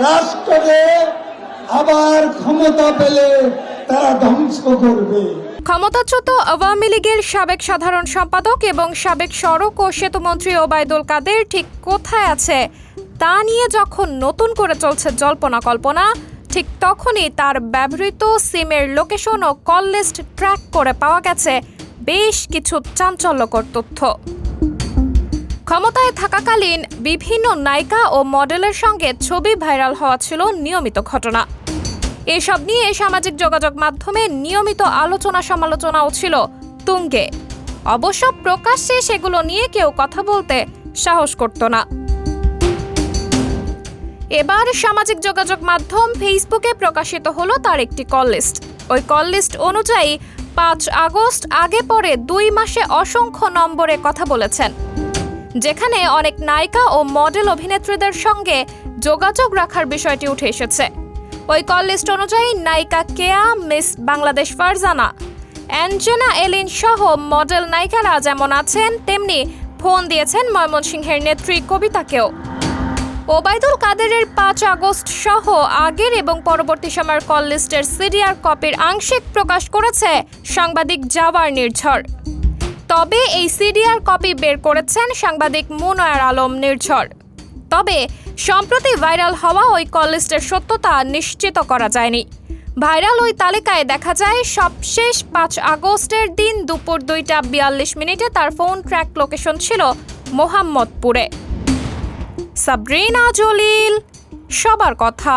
রাষ্ট্রকে আবার ক্ষমতা পেলে তারা ধ্বংস করবে। ক্ষমতাচ্যুত আওয়ামী লীগের সাবেক সাধারণ সম্পাদক এবং সাবেক সড়ক ও সেতুমন্ত্রী ওবায়দুল কাদের ঠিক কোথায় আছে তা নিয়ে যখন নতুন করে চলছে জল্পনা কল্পনা, ঠিক তখনই তার ব্যবহৃত সিমের লোকেশন ও কল লিস্ট ট্র্যাক করে পাওয়া গেছে বেশ কিছু চাঞ্চল্যকর তথ্য। ক্ষমতায় থাকাকালীন বিভিন্ন নায়িকা ও মডেলের সঙ্গে ছবি ভাইরাল হওয়া ছিল নিয়মিত ঘটনা। এসব নিয়ে সামাজিক যোগাযোগ মাধ্যমে নিয়মিত আলোচনা সমালোচনাও ছিল তুঙ্গে। অবশ্য প্রকাশ্যে সেগুলো নিয়ে কেউ কথা বলতে সাহস করত না। এবার সামাজিক যোগাযোগ মাধ্যম ফেসবুকে প্রকাশিত হলো তার একটি কল লিস্ট। ওই কল লিস্ট অনুযায়ী 5 আগস্ট আগে পরে 2 মাসে অসংখ্য নম্বরে কথা বলেছেন, যেখানে অনেক নায়িকা ও মডেল অভিনেত্রীদের সঙ্গে যোগাযোগ রাখার বিষয়টি উঠে এসেছে। ওই কল লিস্ট অনুযায়ী নায়িকা কেয়া, মিস বাংলাদেশ ফারজানা, অ্যাঞ্জেনা এলিন সহ মডেল নায়িকারা যেমন আছেন, তেমনি ফোন দিয়েছেন ময়মনসিংহের নেত্রী কবিতাকেও। ওবায়দুল কাদেরের 5 আগস্ট সহ আগের এবং পরবর্তী সময়ের কল লিস্টের সিডিআর কপির আংশিক প্রকাশ করেছে সাংবাদিক জাওয়ার নির্ঝর। তবে এই সিডিআর কপি বের করেছেন সাংবাদিক মুনয়ার আলম নির্ঝর। তবে সম্প্রতি ভাইরাল হওয়া ওই কল লিস্টের সত্যতা নিশ্চিত করা যায়নি। ভাইরাল ওই তালিকায় দেখা যায় সবশেষ 5 আগস্টের দিন দুপুর 2:42 তার ফোন ট্র্যাক লোকেশন ছিল মোহাম্মদপুরে। সাবরিনা জলিল, সবার কথা।